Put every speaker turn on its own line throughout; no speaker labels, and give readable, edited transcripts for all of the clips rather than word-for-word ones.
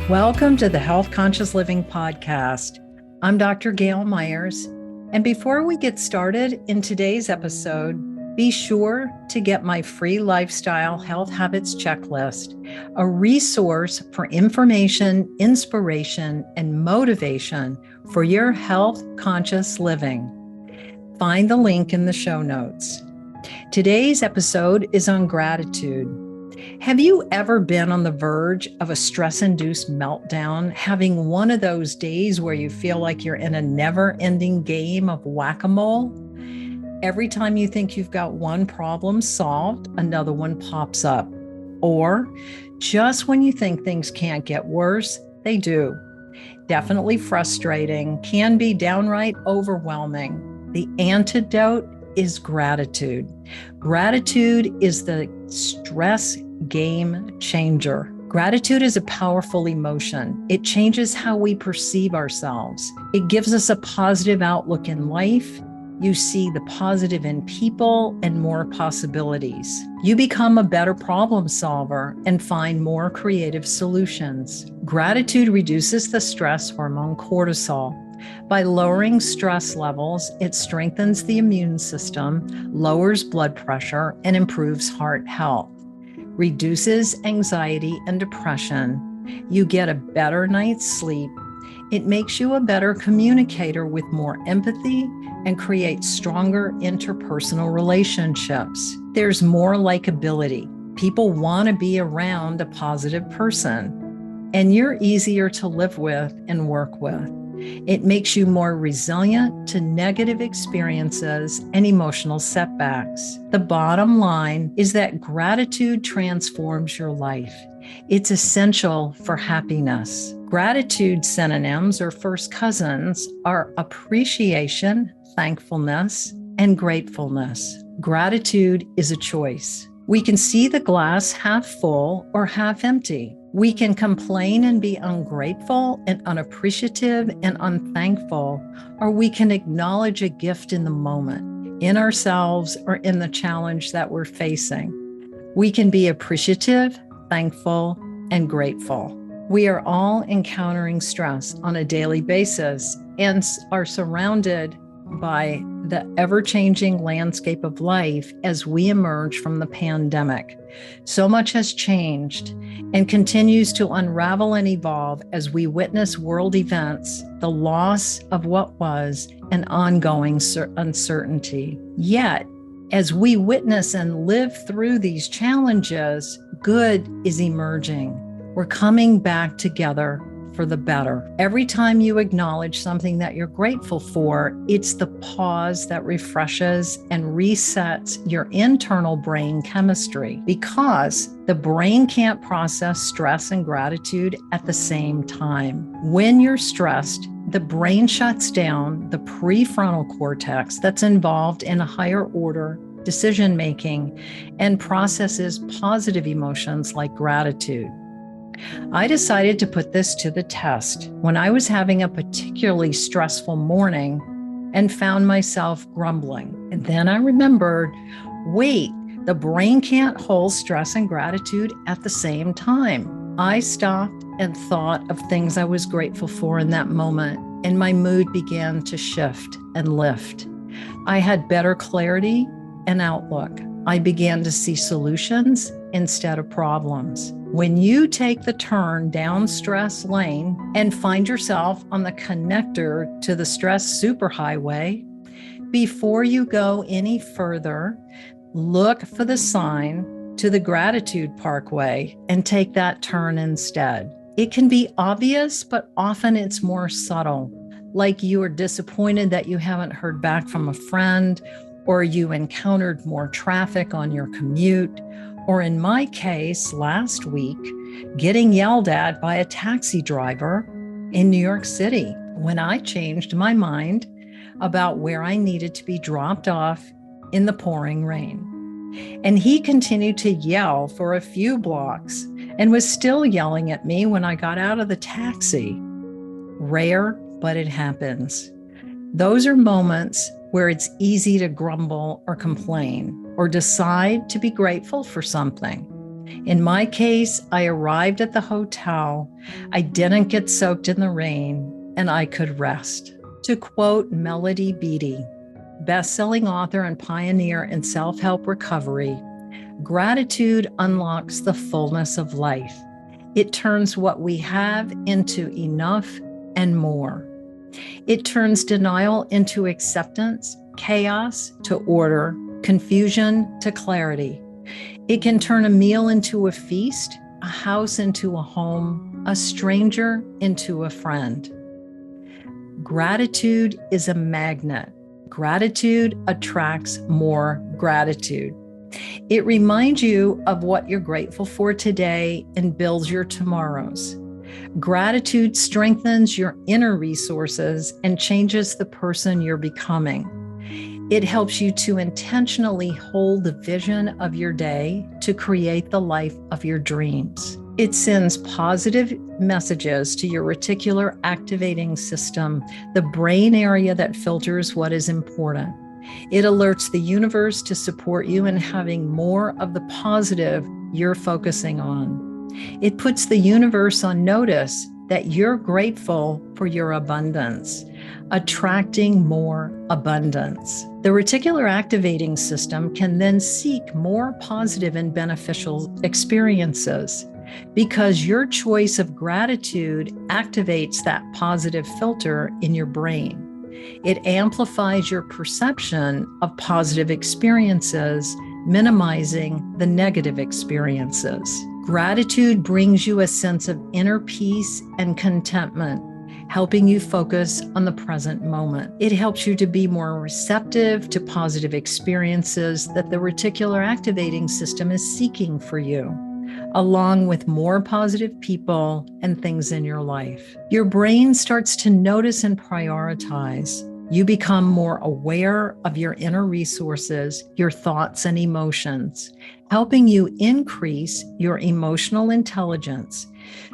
Welcome to the Health Conscious Living Podcast. I'm Dr. Gayle Myers. And before we get started in today's episode, be sure to get my free lifestyle health habits checklist, a resource for information, inspiration, and motivation for your health conscious living. Find the link in the show notes. Today's episode is on gratitude. Have you ever been on the verge of a stress-induced meltdown, having one of those days where you feel like you're in a never-ending game of whack-a-mole? Every time you think you've got one problem solved, another one pops up. Or just when you think things can't get worse, they do. Definitely frustrating, can be downright overwhelming. The antidote is gratitude. Gratitude is the stress game changer. Gratitude is a powerful emotion. It changes how we perceive ourselves. It gives us a positive outlook in life. You see the positive in people and more possibilities. You become a better problem solver and find more creative solutions. Gratitude reduces the stress hormone cortisol. By lowering stress levels, it strengthens the immune system, lowers blood pressure, and improves heart health. Reduces anxiety and depression. You get a better night's sleep. It makes you a better communicator with more empathy and creates stronger interpersonal relationships. There's more likability. People want to be around a positive person, and you're easier to live with and work with. It makes you more resilient to negative experiences and emotional setbacks. The bottom line is that gratitude transforms your life. It's essential for happiness. Gratitude synonyms or first cousins are appreciation, thankfulness, and gratefulness. Gratitude is a choice. We can see the glass half full or half empty. We can complain and be ungrateful and unappreciative and unthankful, or we can acknowledge a gift in the moment, in ourselves or in the challenge that we're facing. We can be appreciative, thankful, and grateful. We are all encountering stress on a daily basis and are surrounded by the ever-changing landscape of life as we emerge from the pandemic. So much has changed and continues to unravel and evolve as we witness world events, the loss of what was, and ongoing uncertainty. Yet, as we witness and live through these challenges, good is emerging. We're coming back together for the better. Every time you acknowledge something that you're grateful for, it's the pause that refreshes and resets your internal brain chemistry, because the brain can't process stress and gratitude at the same time. When you're stressed, the brain shuts down the prefrontal cortex that's involved in a higher order decision making and processes positive emotions like gratitude. I decided to put this to the test when I was having a particularly stressful morning and found myself grumbling. And then I remembered, wait, the brain can't hold stress and gratitude at the same time. I stopped and thought of things I was grateful for in that moment, and my mood began to shift and lift. I had better clarity and outlook. I began to see solutions instead of problems. When you take the turn down stress lane and find yourself on the connector to the stress superhighway, before you go any further, look for the sign to the gratitude parkway and take that turn instead. It can be obvious, but often it's more subtle, like you are disappointed that you haven't heard back from a friend, or you encountered more traffic on your commute, or in my case, last week, getting yelled at by a taxi driver in New York City when I changed my mind about where I needed to be dropped off in the pouring rain. And he continued to yell for a few blocks and was still yelling at me when I got out of the taxi. Rare, but it happens. Those are moments where it's easy to grumble or complain or decide to be grateful for something. In my case, I arrived at the hotel, I didn't get soaked in the rain, and I could rest. To quote Melody Beattie, best-selling author and pioneer in self-help recovery, gratitude unlocks the fullness of life. It turns what we have into enough and more. It turns denial into acceptance, chaos to order, confusion to clarity. It can turn a meal into a feast, a house into a home, a stranger into a friend. Gratitude is a magnet. Gratitude attracts more gratitude. It reminds you of what you're grateful for today and builds your tomorrows. Gratitude strengthens your inner resources and changes the person you're becoming. It helps you to intentionally hold the vision of your day to create the life of your dreams. It sends positive messages to your reticular activating system, the brain area that filters what is important. It alerts the universe to support you in having more of the positive you're focusing on. It puts the universe on notice that you're grateful for your abundance, attracting more abundance. The reticular activating system can then seek more positive and beneficial experiences because your choice of gratitude activates that positive filter in your brain. It amplifies your perception of positive experiences, minimizing the negative experiences. Gratitude brings you a sense of inner peace and contentment, helping you focus on the present moment. It helps you to be more receptive to positive experiences that the reticular activating system is seeking for you, along with more positive people and things in your life. Your brain starts to notice and prioritize. You become more aware of your inner resources, your thoughts and emotions, helping you increase your emotional intelligence,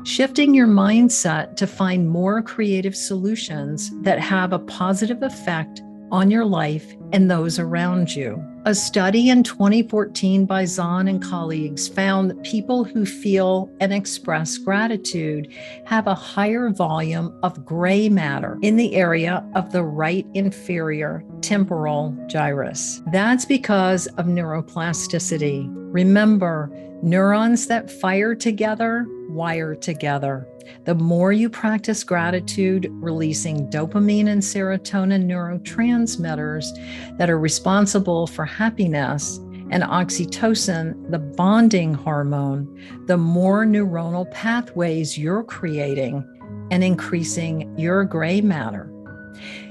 shifting your mindset to find more creative solutions that have a positive effect on your life and those around you. A study in 2014 by Zahn and colleagues found that people who feel and express gratitude have a higher volume of gray matter in the area of the right inferior temporal gyrus. That's because of neuroplasticity. Remember, neurons that fire together wire together. The more you practice gratitude, releasing dopamine and serotonin neurotransmitters that are responsible for happiness, and oxytocin, the bonding hormone, the more neuronal pathways you're creating and increasing your gray matter.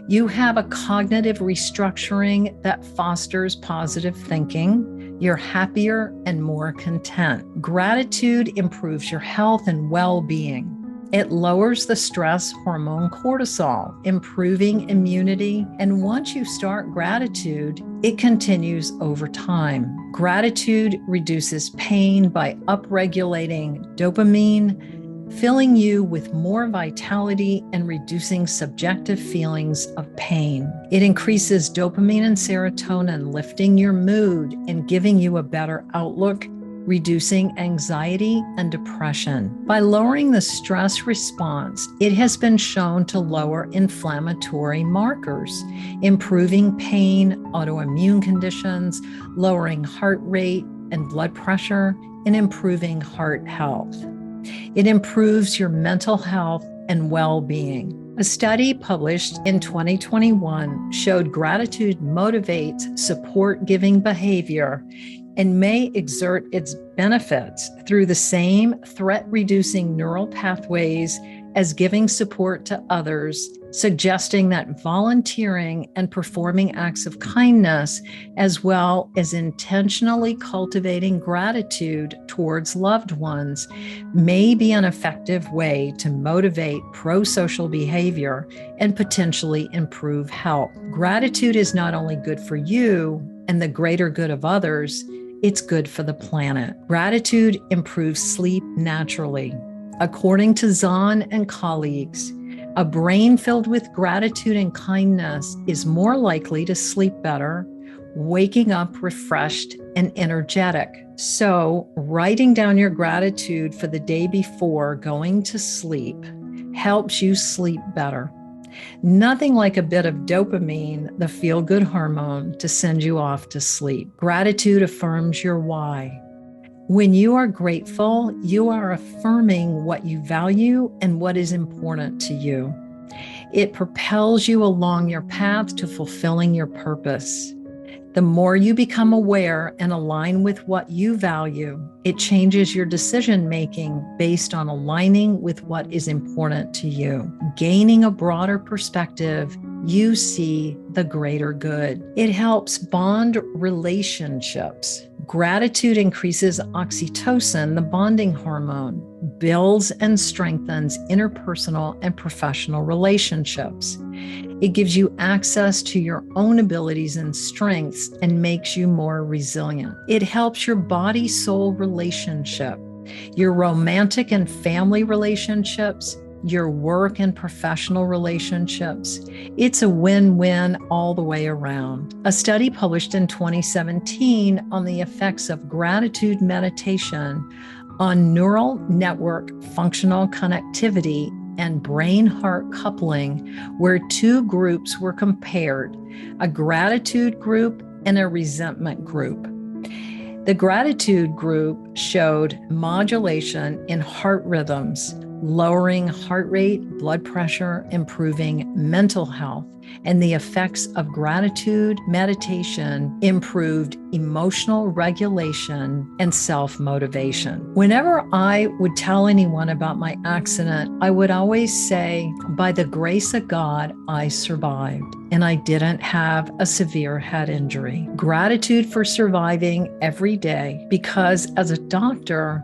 You have a cognitive restructuring that fosters positive thinking. You're happier and more content. Gratitude improves your health and well-being. It lowers the stress hormone cortisol, improving immunity. And once you start gratitude, it continues over time. Gratitude reduces pain by upregulating dopamine, filling you with more vitality and reducing subjective feelings of pain. It increases dopamine and serotonin, lifting your mood and giving you a better outlook, reducing anxiety and depression. By lowering the stress response, it has been shown to lower inflammatory markers, improving pain, autoimmune conditions, lowering heart rate and blood pressure, and improving heart health. It improves your mental health and well-being. A study published in 2021 showed gratitude motivates support-giving behavior and may exert its benefits through the same threat-reducing neural pathways as giving support to others, suggesting that volunteering and performing acts of kindness, as well as intentionally cultivating gratitude towards loved ones, may be an effective way to motivate pro-social behavior and potentially improve health. Gratitude is not only good for you and the greater good of others, it's good for the planet. Gratitude improves sleep naturally. According to Zahn and colleagues, a brain filled with gratitude and kindness is more likely to sleep better, waking up refreshed and energetic. So, writing down your gratitude for the day before going to sleep helps you sleep better. Nothing like a bit of dopamine, the feel-good hormone, to send you off to sleep. Gratitude affirms your why. When you are grateful, you are affirming what you value and what is important to you. It propels you along your path to fulfilling your purpose. The more you become aware and align with what you value, it changes your decision making based on aligning with what is important to you. Gaining a broader perspective, you see the greater good. It helps bond relationships. Gratitude increases oxytocin, the bonding hormone, builds and strengthens interpersonal and professional relationships. It gives you access to your own abilities and strengths and makes you more resilient. It helps your body-soul relationship, your romantic and family relationships, your work and professional relationships. It's a win-win all the way around. A study published in 2017 on the effects of gratitude meditation on neural network functional connectivity and brain-heart coupling, where two groups were compared, a gratitude group and a resentment group. The gratitude group showed modulation in heart rhythms, lowering heart rate, blood pressure, improving mental health, and the effects of gratitude meditation improved emotional regulation and self-motivation. Whenever I would tell anyone about my accident, I would always say, by the grace of God, I survived, and I didn't have a severe head injury. Gratitude for surviving every day, because as a doctor,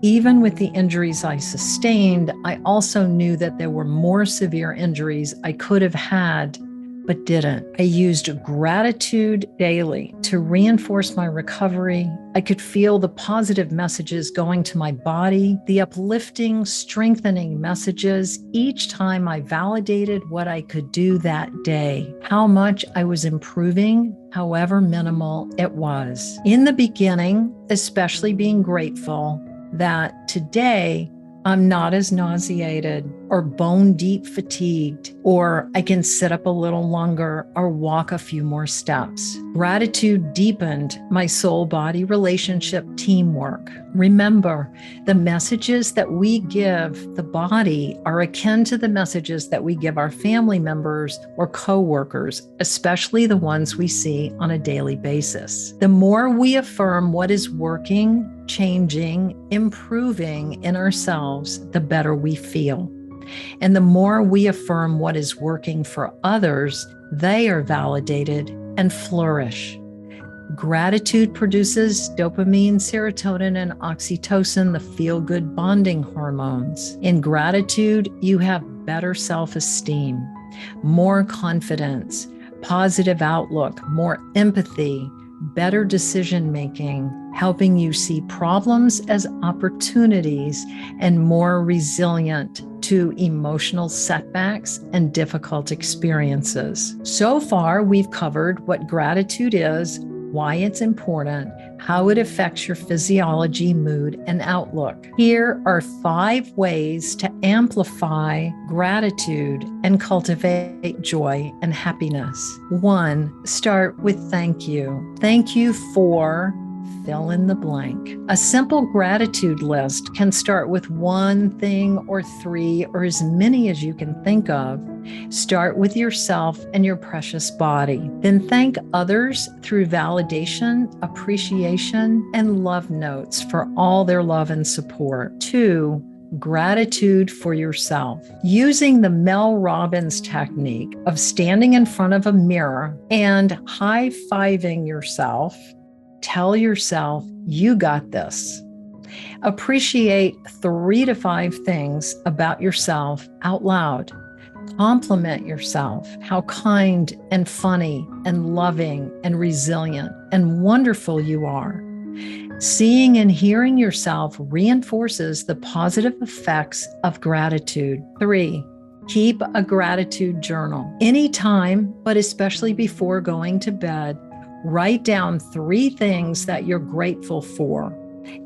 even with the injuries I sustained, I also knew that there were more severe injuries I could have had, but didn't. I used gratitude daily to reinforce my recovery. I could feel the positive messages going to my body, the uplifting, strengthening messages each time I validated what I could do that day, how much I was improving, however minimal it was. In the beginning, especially being grateful that today I'm not as nauseated or bone deep fatigued, or I can sit up a little longer or walk a few more steps. Gratitude deepened my soul-body relationship teamwork. Remember, the messages that we give the body are akin to the messages that we give our family members or coworkers, especially the ones we see on a daily basis. The more we affirm what is working, changing, improving in ourselves, the better we feel. And the more we affirm what is working for others, they are validated and flourish. Gratitude produces dopamine, serotonin, and oxytocin, the feel-good bonding hormones. In gratitude, you have better self-esteem, more confidence, positive outlook, more empathy, better decision-making, helping you see problems as opportunities, and more resilient to emotional setbacks and difficult experiences. So far, we've covered what gratitude is, why it's important, how it affects your physiology, mood, and outlook. Here are 5 ways to amplify gratitude and cultivate joy and happiness. 1, start with thank you. Thank you for fill in the blank. A simple gratitude list can start with 1 thing or 3 or as many as you can think of. Start with yourself and your precious body. Then thank others through validation, appreciation, and love notes for all their love and support. 2, gratitude for yourself. Using the Mel Robbins technique of standing in front of a mirror and high-fiving yourself, tell yourself, you got this. Appreciate 3 to 5 things about yourself out loud. Compliment yourself, how kind and funny and loving and resilient and wonderful you are. Seeing and hearing yourself reinforces the positive effects of gratitude. 3, keep a gratitude journal. Anytime, but especially before going to bed, Write down 3 things that you're grateful for.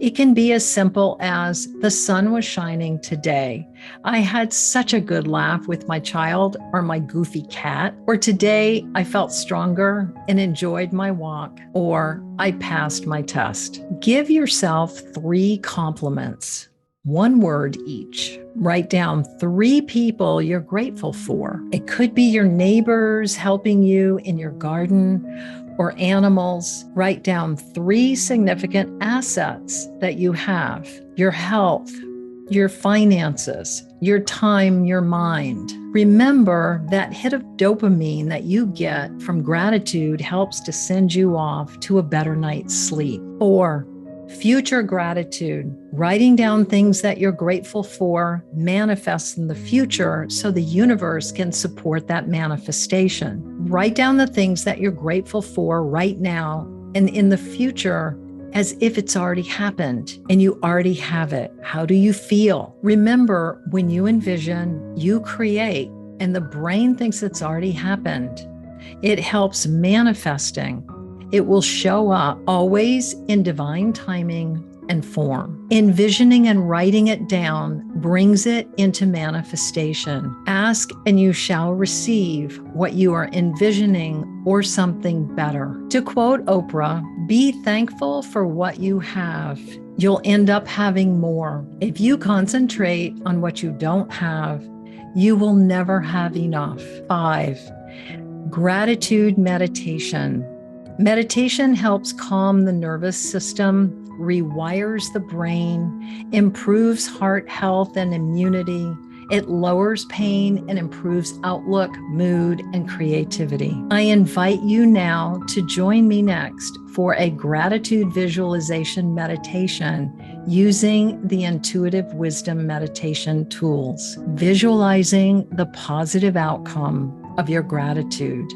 It can be as simple as the sun was shining today. I had such a good laugh with my child or my goofy cat. Or today I felt stronger and enjoyed my walk. Or I passed my test. Give yourself 3 compliments, 1 word each. Write down 3 people you're grateful for. It could be your neighbors helping you in your garden, or animals. Write down 3 significant assets that you have: your health, your finances, your time, your mind. Remember that hit of dopamine that you get from gratitude helps to send you off to a better night's sleep. 4, future gratitude. Writing down things that you're grateful for manifests in the future so the universe can support that manifestation. Write down the things that you're grateful for right now and in the future as if it's already happened and you already have it. How do you feel? Remember, when you envision, you create, and the brain thinks it's already happened. It helps manifesting. It will show up always in divine timing and form. Envisioning and writing it down brings it into manifestation. Ask and you shall receive what you are envisioning or something better. To quote Oprah, be thankful for what you have. You'll end up having more. If you concentrate on what you don't have, you will never have enough. 5, gratitude meditation. Meditation helps calm the nervous system, rewires the brain, improves heart health and immunity. It lowers pain and improves outlook, mood, and creativity. I invite you now to join me next for a gratitude visualization meditation using the intuitive wisdom meditation tools, visualizing the positive outcome of your gratitude.